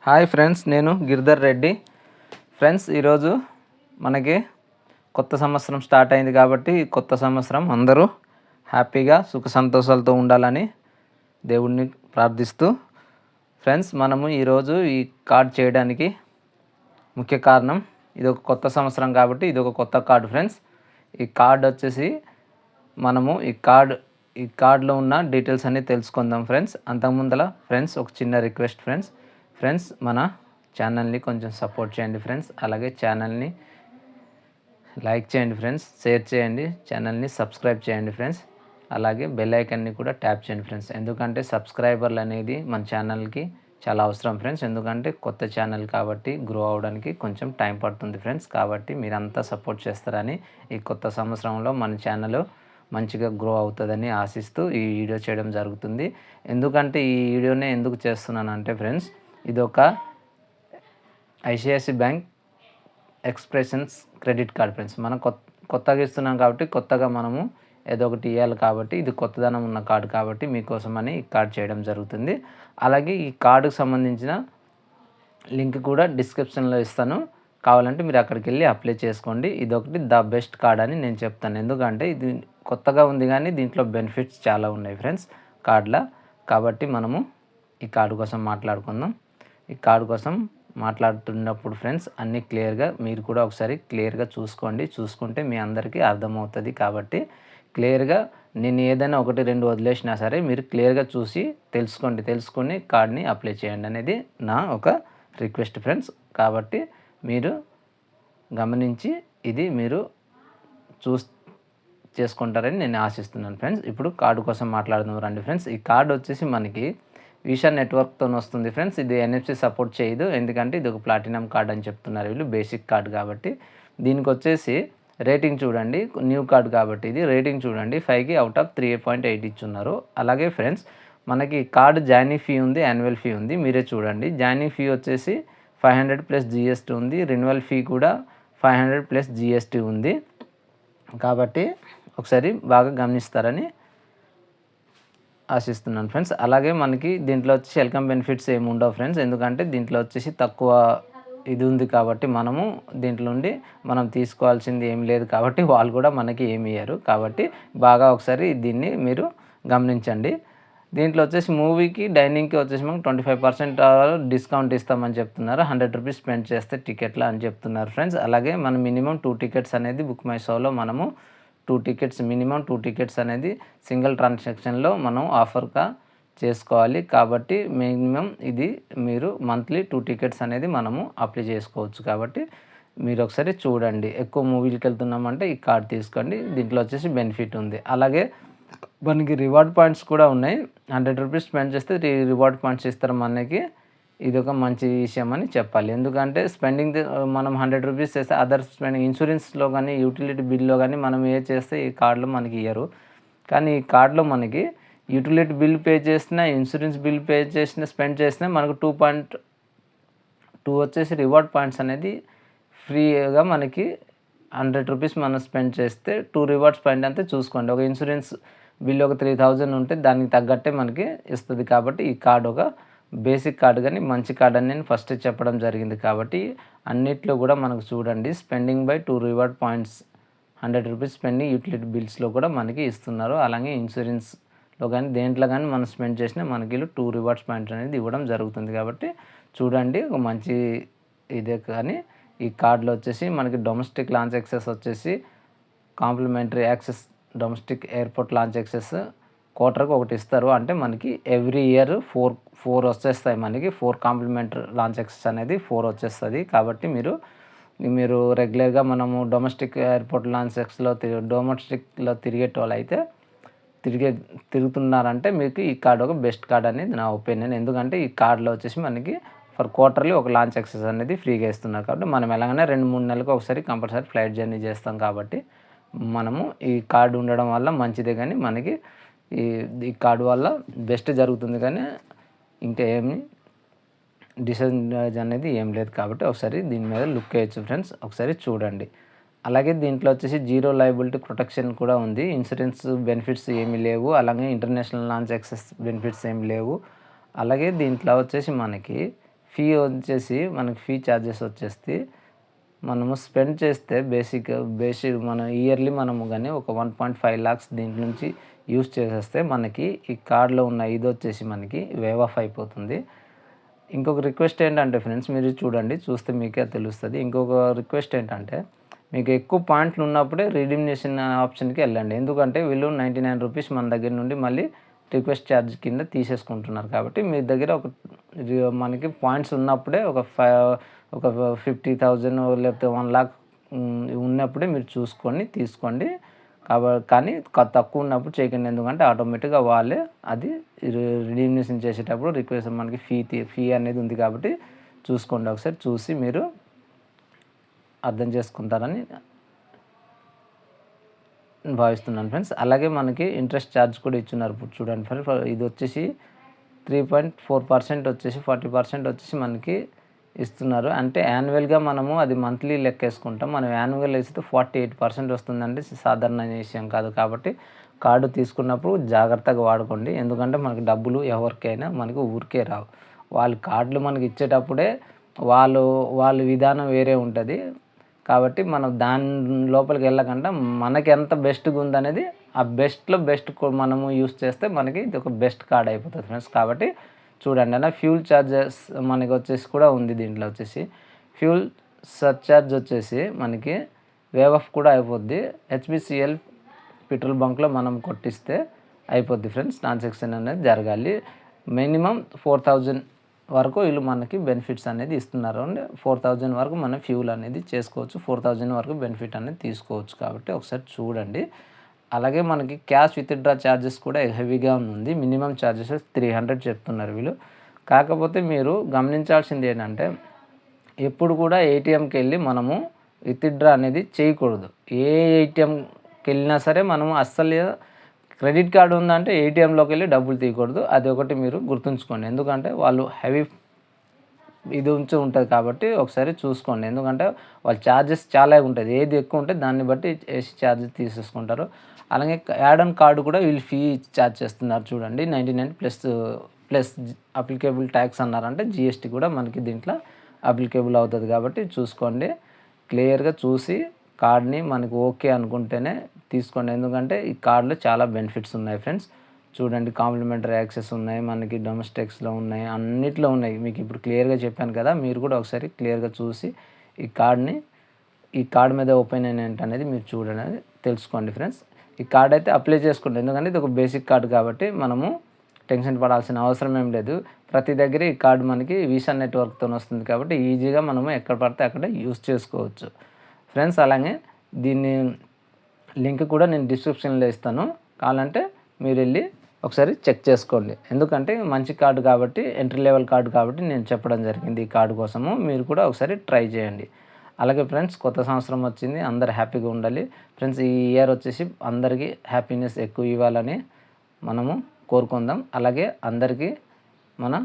Hi friends, నేను Giridhar Reddy. Friends, ఈరోజు మనకి కొత్త సంవత్సరం స్టార్ట్ అయింది కాబట్టి కొత్త సంవత్సరం అందరూ హ్యాపీగా సుఖ సంతోషాలతో ఉండాలని దేవుణ్ణి ప్రార్థిస్తూ ఫ్రెండ్స్, మనము ఈరోజు ఈ కార్డ్ చేయడానికి ముఖ్య కారణం ఇది ఒక కొత్త సంవత్సరం కాబట్టి ఇది ఒక కొత్త కార్డు ఫ్రెండ్స్. ఈ కార్డ్ వచ్చేసి మనము ఈ కార్డులో ఉన్న డీటెయిల్స్ అన్నీ తెలుసుకుందాం ఫ్రెండ్స్. అంతకుముందల ఫ్రెండ్స్ ఒక చిన్న రిక్వెస్ట్ ఫ్రెండ్స్ మన ఛానల్ని కొంచెం సపోర్ట్ చేయండి ఫ్రెండ్స్. అలాగే ఛానల్ని లైక్ చేయండి ఫ్రెండ్స్, షేర్ చేయండి, ఛానల్ని సబ్స్క్రైబ్ చేయండి ఫ్రెండ్స్. అలాగే బెల్ ఐకాన్ని కూడా ట్యాప్ చేయండి ఫ్రెండ్స్. ఎందుకంటే సబ్స్క్రైబర్లు అనేది మన ఛానల్కి చాలా అవసరం ఫ్రెండ్స్. ఎందుకంటే కొత్త ఛానల్ కాబట్టి గ్రో అవడానికి కొంచెం టైం పడుతుంది ఫ్రెండ్స్. కాబట్టి మీరంతా సపోర్ట్ చేస్తారని ఈ కొత్త సంవత్సరంలో మన ఛానల్ మంచిగా గ్రో అవుతుందని ఆశిస్తూ ఈ వీడియో చేయడం జరుగుతుంది. ఎందుకంటే ఈ వీడియోనే ఎందుకు చేస్తున్నానంటే ఫ్రెండ్స్, ఇది ఒక ICICI bank expressions credit card friends. మనం కొత్తగా ఇస్తున్నాం కాబట్టి కొత్తగా మనము ఏదో ఒకటి ఇవ్వాలి కాబట్టి ఇది కొత్తదనం ఉన్న కార్డు కాబట్టి మీకోసమని ఈ కార్డు చేయడం జరుగుతుంది. అలాగే ఈ కార్డుకు సంబంధించిన లింక్ కూడా డిస్క్రిప్షన్లో ఇస్తాను, కావాలంటే మీరు అక్కడికి వెళ్ళి అప్లై చేసుకోండి. ఇదొకటి ద బెస్ట్ కార్డ్ అని నేను చెప్తాను. ఎందుకంటే ఇది కొత్తగా ఉంది కానీ దీంట్లో బెనిఫిట్స్ చాలా ఉన్నాయి ఫ్రెండ్స్ కార్డులో. కాబట్టి మనము ఈ కార్డు కోసం మాట్లాడుకుందాం. ఈ కార్డు కోసం మాట్లాడుతున్నప్పుడు ఫ్రెండ్స్ అన్నీ క్లియర్గా మీరు కూడా ఒకసారి క్లియర్గా చూసుకుంటే మీ అందరికీ అర్థమవుతుంది. కాబట్టి క్లియర్గా నేను ఏదైనా ఒకటి రెండు వదిలేసినా సరే మీరు క్లియర్గా చూసి తెలుసుకొని కార్డ్ని అప్లై చేయండి అనేది నా ఒక రిక్వెస్ట్ ఫ్రెండ్స్. కాబట్టి మీరు గమనించి ఇది మీరు చేసుకుంటారని నేను ఆశిస్తున్నాను ఫ్రెండ్స్. ఇప్పుడు కార్డు కోసం మాట్లాడుదాం రండి ఫ్రెండ్స్. ఈ కార్డు వచ్చేసి మనకి విషా నెట్వర్క్తో వస్తుంది ఫ్రెండ్స్. ఇది ఎన్ఎఫ్సి సపోర్ట్ చేయదు, ఎందుకంటే ఇది ఒక ప్లాటినం కార్డ్ అని చెప్తున్నారు వీళ్ళు, బేసిక్ కార్డ్ కాబట్టి. దీనికి వచ్చేసి రేటింగ్ చూడండి, న్యూ కార్డ్ కాబట్టి ఇది రేటింగ్ చూడండి 5కి అవుట్ ఆఫ్ 3.8 ఇచ్చున్నారు. అలాగే ఫ్రెండ్స్ మనకి కార్డు జాయినింగ్ ఫీ ఉంది, యాన్యువల్ ఫీ ఉంది, మీరే చూడండి. జాయినింగ్ ఫీ వచ్చేసి 500 ప్లస్ జిఎస్టీ ఉంది, రెన్యువల్ ఫీ కూడా 500 ప్లస్ జిఎస్టీ ఉంది. కాబట్టి ఒకసారి బాగా గమనిస్తారని ఆశిస్తున్నాను ఫ్రెండ్స్. అలాగే మనకి దీంట్లో వచ్చేసి వెల్కమ్ బెనిఫిట్స్ ఏమి ఉండవు ఫ్రెండ్స్, ఎందుకంటే దీంట్లో వచ్చేసి తక్కువ ఇది ఉంది కాబట్టి మనము దీంట్లో నుండి మనం తీసుకోవాల్సింది ఏం లేదు కాబట్టి వాళ్ళు కూడా మనకి ఏమి ఇయ్యరు. కాబట్టి బాగా ఒకసారి దీన్ని మీరు గమనించండి. దీంట్లో వచ్చేసి మూవీకి డైనింగ్కి వచ్చేసి మనకు 25% డిస్కౌంట్ ఇస్తామని చెప్తున్నారు. 100 రూపీస్ స్పెండ్ చేస్తే టికెట్లు అని చెప్తున్నారు ఫ్రెండ్స్. అలాగే మనం మినిమం 2 టికెట్స్ అనేది బుక్ మై షోలో మనము 2 టికెట్స్ అనేది సింగిల్ ట్రాన్సాక్షన్లో మనం ఆఫర్గా చేసుకోవాలి. కాబట్టి మినిమం ఇది మీరు మంత్లీ 2 టికెట్స్ అనేది మనము అప్లై చేసుకోవచ్చు. కాబట్టి మీరు ఒకసారి చూడండి. ఎక్కువ మూవీలకు వెళ్తున్నామంటే ఈ కార్డ్ తీసుకోండి, దీంట్లో వచ్చేసి బెనిఫిట్ ఉంది. అలాగే మనకి రివార్డ్ పాయింట్స్ కూడా ఉన్నాయి. 100 రూపీస్ స్పెండ్ చేస్తే రివార్డ్ పాయింట్స్ ఇస్తారు మనకి. ఇది ఒక మంచి విషయం అని చెప్పాలి. ఎందుకంటే స్పెండింగ్ మనం 100 రూపీస్ చేస్తే అదర్ స్పెండింగ్ ఇన్సూరెన్స్లో కానీ యూటిలిటీ బిల్లో కానీ మనం ఏ చేస్తే ఈ కార్డులో మనకి ఇయ్యరు. కానీ ఈ కార్డులో మనకి యూటిలిటీ బిల్ పే చేసినా, ఇన్సూరెన్స్ బిల్ పే చేసినా, స్పెండ్ చేసినా మనకు 2.2 వచ్చేసి రివార్డ్ పాయింట్స్ అనేది ఫ్రీగా మనకి 100 రూపీస్ మనం స్పెండ్ చేస్తే 2 రివార్డ్స్ పాయింట్ అంతే చూసుకోండి. ఒక ఇన్సూరెన్స్ బిల్ ఒక 3000 ఉంటే దానికి తగ్గట్టే మనకి ఇస్తుంది. కాబట్టి ఈ కార్డు ఒక బేసిక్ కార్డు కానీ మంచి కార్డు అని నేను ఫస్ట్ చెప్పడం జరిగింది. కాబట్టి అన్నిట్లో కూడా మనకు చూడండి spending by 2 reward points 100 rupees spending utility బిల్స్లో కూడా మనకి ఇస్తున్నారు. అలాగే ఇన్సూరెన్స్లో కానీ దేంట్లో కానీ మనం స్పెండ్ చేసినా మనకి 2 రివార్డ్స్ పాయింట్స్ అనేది ఇవ్వడం జరుగుతుంది. కాబట్టి చూడండి ఒక మంచి ఇదే. కానీ ఈ కార్డులో వచ్చేసి మనకి డొమెస్టిక్ లాంచ్ యాక్సెస్ వచ్చేసి complimentary access, domestic airport lounge access క్వార్టర్కి ఒకటి ఇస్తారు. అంటే మనకి ఎవ్రీ ఇయర్ 4 వచ్చేస్తాయి మనకి. 4 కాంప్లిమెంటరీ లాంచ్ యాక్సెస్ అనేది 4 వచ్చేస్తుంది. కాబట్టి మీరు రెగ్యులర్గా మనము డొమెస్టిక్ ఎయిర్పోర్ట్ లాంచ్ యాక్సెస్లో డొమెస్టిక్లో తిరిగేటోళ్ళు అయితే తిరుగుతున్నారంటే మీకు ఈ కార్డు ఒక బెస్ట్ కార్డ్ అనేది నా ఒపీనియన్. ఎందుకంటే ఈ కార్డులో వచ్చేసి మనకి ఫర్ క్వార్టర్లీ ఒక లాంచ్ యాక్సెస్ అనేది ఫ్రీగా ఇస్తున్నారు. కాబట్టి మనం ఎలాగైనా 2-3 నెలలకు ఒకసారి కంపల్సరీ ఫ్లైట్ జర్నీ చేస్తాం. కాబట్టి మనము ఈ కార్డు ఉండడం వల్ల మంచిదే, కానీ మనకి ఈ కార్డు వల్ల బెస్ట్ జరుగుతుంది, కానీ ఇంకా ఏమి డిసడ్వాంటేజ్ అనేది ఏం లేదు. కాబట్టి ఒకసారి దీని మీద లుక్ వేయచ్చు ఫ్రెండ్స్, ఒకసారి చూడండి. అలాగే దీంట్లో వచ్చేసి జీరో లయబిలిటీ ప్రొటెక్షన్ కూడా ఉంది. ఇన్సూరెన్స్ బెనిఫిట్స్ ఏమీ లేవు. అలాగే ఇంటర్నేషనల్ లాంచ్ యాక్సెస్ బెనిఫిట్స్ ఏమి లేవు. అలాగే దీంట్లో వచ్చేసి మనకి ఫీ వచ్చేసి మనకి ఫీ ఛార్జెస్ వచ్చేసి మనము స్పెండ్ చేస్తే బేసిక్ మన ఇయర్లీ మనము కానీ ఒక 1.5 lakhs దీంట్లో నుంచి యూస్ చేసేస్తే మనకి ఈ కార్డులో ఉన్న ఇది వచ్చేసి మనకి వేవ్ ఆఫ్ అయిపోతుంది. ఇంకొక రిక్వెస్ట్ ఏంటంటే ఫ్రెండ్స్, మీరు చూడండి, చూస్తే మీకే తెలుస్తుంది. ఇంకొక రిక్వెస్ట్ ఏంటంటే, మీకు ఎక్కువ పాయింట్లు ఉన్నప్పుడే రిడీమ్నేషన్ ఆప్షన్కి వెళ్ళండి. ఎందుకంటే వీళ్ళు 99 రూపీస్ మన దగ్గర నుండి మళ్ళీ రిక్వెస్ట్ ఛార్జ్ కింద తీసేసుకుంటున్నారు. కాబట్టి మీ దగ్గర మనకి పాయింట్స్ ఉన్నప్పుడే ఒక 50,000 లేకపోతే 1 lakh ఉన్నప్పుడే మీరు చూసుకొని తీసుకోండి. కానీ తక్కువ ఉన్నప్పుడు చేయకండి. ఎందుకంటే ఆటోమేటిక్గా వాళ్ళే అది రిడీమ్నేషన్ చేసేటప్పుడు రిక్వెస్ట్ మనకి ఫీ అనేది ఉంది. కాబట్టి చూసుకోండి, ఒకసారి చూసి మీరు అర్థం చేసుకుంటారని భావిస్తున్నాను ఫ్రెండ్స్. అలాగే మనకి ఇంట్రెస్ట్ ఛార్జ్ కూడా ఇచ్చున్నారు. ఇప్పుడు చూడండి ఫ్రెండ్స్, ఇది వచ్చేసి 3.4% వచ్చేసి 40% వచ్చేసి మనకి ఇస్తున్నారు. అంటే యాన్యువల్గా మనము అది మంత్లీ లెక్కేసుకుంటాం. మనం యాన్యువల్ వేస్తే 48% వస్తుందంటే సాధారణ విషయం కాదు. కాబట్టి కార్డు తీసుకున్నప్పుడు జాగ్రత్తగా వాడుకోండి. ఎందుకంటే మనకి డబ్బులు ఎవరికైనా మనకి ఊరికే రావు. వాళ్ళు కార్డులు మనకి ఇచ్చేటప్పుడే వాళ్ళ విధానం వేరే ఉంటుంది. కాబట్టి మనం దాని లోపలికి వెళ్ళకుండా మనకి ఎంత బెస్ట్గా ఉందనేది ఆ బెస్ట్లో బెస్ట్ మనము యూస్ చేస్తే మనకి ఇది ఒక బెస్ట్ కార్డ్ అయిపోతుంది ఫ్రెండ్స్. కాబట్టి చూడండి అన్న, ఫ్యూల్ ఛార్జెస్ మనకి వచ్చేసి కూడా ఉంది. దీంట్లో వచ్చేసి ఫ్యూల్ సర్ఛార్జ్ వచ్చేసి మనకి వేవ్ ఆఫ్ కూడా అయిపోద్ది. HPCL పెట్రోల్ బంక్లో మనం కొట్టిస్తే అయిపోద్ది ఫ్రెండ్స్. ట్రాన్సాక్షన్ అనేది జరగాలి. మినిమం 4,000 వరకు వీళ్ళు మనకి బెనిఫిట్స్ అనేది ఇస్తున్నారు. 4,000 వరకు మనం ఫ్యూల్ అనేది చేసుకోవచ్చు. 4,000 వరకు బెనిఫిట్ అనేది తీసుకోవచ్చు. కాబట్టి ఒకసారి చూడండి. అలాగే మనకి క్యాష్ విత్డ్రా ఛార్జెస్ కూడా హెవీగా ఉంది. మినిమం ఛార్జెస్ 300 చెప్తున్నారు వీళ్ళు. కాకపోతే మీరు గమనించాల్సింది ఏంటంటే, ఎప్పుడు కూడా ఏటీఎంకి వెళ్ళి మనము విత్డ్రా అనేది చేయకూడదు. ఏ ఏటీఎంకి వెళ్ళినా సరే మనము అస్సలు క్రెడిట్ కార్డు ఉందంటే ఏటీఎంలోకి వెళ్ళి డబ్బులు తీయకూడదు. అది ఒకటి మీరు గుర్తుంచుకోండి. ఎందుకంటే వాళ్ళు హెవీ ఇది ఉంటుంది కాబట్టి ఒకసారి చూసుకోండి. ఎందుకంటే వాళ్ళ ఛార్జెస్ చాలా ఉంటుంది. ఏది ఎక్కువ ఉంటే దాన్ని బట్టి వేసి ఛార్జెస్ తీసేసుకుంటారు. అలాగే యాడ్ ఆన్ కార్డు కూడా వీళ్ళు ఫీ ఛార్జ్ చేస్తున్నారు. చూడండి, 99 ప్లస్ అప్లికేబుల్ ట్యాక్స్ అన్నారంటే GST కూడా మనకి దీంట్లో అప్లికేబుల్ అవుతుంది. కాబట్టి చూసుకోండి, క్లియర్గా చూసి కార్డ్ని మనకి ఓకే అనుకుంటేనే తీసుకోండి. ఎందుకంటే ఈ కార్డులో చాలా బెనిఫిట్స్ ఉన్నాయి ఫ్రెండ్స్. చూడండి, కాంప్లిమెంటరీ యాక్సెస్ ఉన్నాయి, మనకి డొమెస్టిక్స్లో ఉన్నాయి, అన్నిట్లో ఉన్నాయి. మీకు ఇప్పుడు క్లియర్గా చెప్పాను కదా, మీరు కూడా ఒకసారి క్లియర్గా చూసి ఈ కార్డ్ మీద ఒపీనియన్ ఏంటనేది మీరు చూడండి, తెలుసుకోండి ఫ్రెండ్స్. ఈ కార్డ్ అయితే అప్లై చేసుకోండి. ఎందుకంటే ఇది ఒక బేసిక్ కార్డు కాబట్టి మనము టెన్షన్ పడాల్సిన అవసరం ఏం లేదు. ప్రతి దగ్గర ఈ కార్డు మనకి వీసా నెట్వర్క్తో వస్తుంది కాబట్టి ఈజీగా మనము ఎక్కడ పడితే అక్కడ యూస్ చేసుకోవచ్చు ఫ్రెండ్స్. అలాగే దీన్ని లింక్ కూడా నేను డిస్క్రిప్షన్లో ఇస్తాను. కావాలంటే మీరు వెళ్ళి ఒకసారి చెక్ చేసుకోండి. ఎందుకంటే మంచి కార్డు కాబట్టి, ఎంట్రీ లెవెల్ కార్డు కాబట్టి నేను చెప్పడం జరిగింది. ఈ కార్డు కోసము మీరు కూడా ఒకసారి ట్రై చేయండి. అలాగే ఫ్రెండ్స్, కొత్త సంవత్సరం వచ్చింది, అందరు హ్యాపీగా ఉండాలి ఫ్రెండ్స్. ఈ ఇయర్ వచ్చేసి అందరికీ హ్యాపీనెస్ ఎక్కువ ఇవ్వాలని మనము కోరుకుందాం. అలాగే అందరికీ మన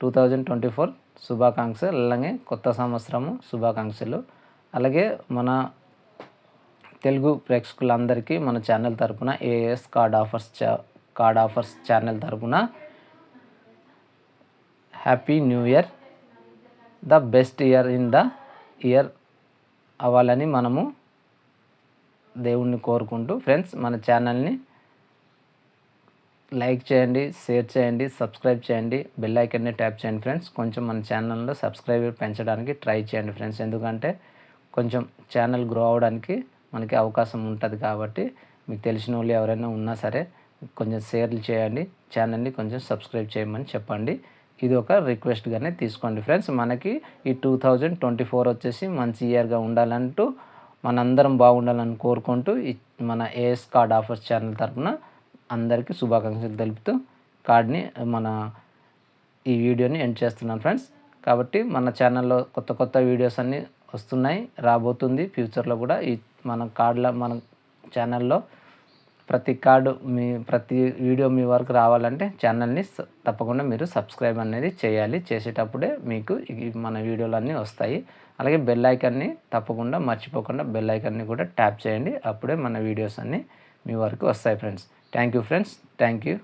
2024 శుభాకాంక్షలు. అలాగే కొత్త సంవత్సరము శుభాకాంక్షలు. అలాగే మన తెలుగు ప్రేక్షకులందరికీ మన ఛానల్ తరపున AAS కార్డ్ ఆఫర్స్ ఛానల్ తరపున happy new year, the best year in the year అవ్వాలని మనము దేవుణ్ణి కోరుకుంటూ ఫ్రెండ్స్, మన ఛానల్ని లైక్ చేయండి, షేర్ చేయండి, సబ్స్క్రైబ్ చేయండి, బెల్ ఐకాన్ని ట్యాప్ చేయండి ఫ్రెండ్స్. కొంచెం మన ఛానల్లో సబ్స్క్రైబర్ పెంచడానికి ట్రై చేయండి ఫ్రెండ్స్. ఎందుకంటే కొంచెం ఛానల్ గ్రో అవ్వడానికి మనకి అవకాశం ఉంటుంది. కాబట్టి మీకు తెలిసిన వాళ్ళు ఎవరైనా ఉన్నా సరే కొంచెం షేర్లు చేయండి, ఛానల్ని కొంచెం సబ్స్క్రైబ్ చేయమని చెప్పండి. ఇది ఒక రిక్వెస్ట్గానే తీసుకోండి ఫ్రెండ్స్. మనకి ఈ 2024 వచ్చేసి మంచి ఇయర్గా ఉండాలంటూ మనందరం బాగుండాలని కోరుకుంటూ మన AAS కార్డ్ ఆఫర్స్ ఛానల్ తరఫున అందరికీ శుభాకాంక్షలు తెలుపుతూ ఈ వీడియోని ఎండ్ చేస్తున్నాను ఫ్రెండ్స్. కాబట్టి మన ఛానల్లో కొత్త వీడియోస్ అన్నీ వస్తున్నాయి, రాబోతుంది ఫ్యూచర్లో కూడా. మన ఛానల్లో ప్రతి వీడియో మీ వరకు రావాలంటే ఛానల్ని తప్పకుండా మీరు సబ్స్క్రైబ్ అనేది చేయాలి. చేసేటప్పుడే మీకు మన వీడియోలు అన్నీ వస్తాయి. అలాగే బెల్ ఐకాన్ని తప్పకుండా మర్చిపోకుండా బెల్ ఐకాన్ని కూడా ట్యాప్ చేయండి. అప్పుడే మన వీడియోస్ అన్నీ మీ వరకు వస్తాయి friends. Thank you friends. Thank you.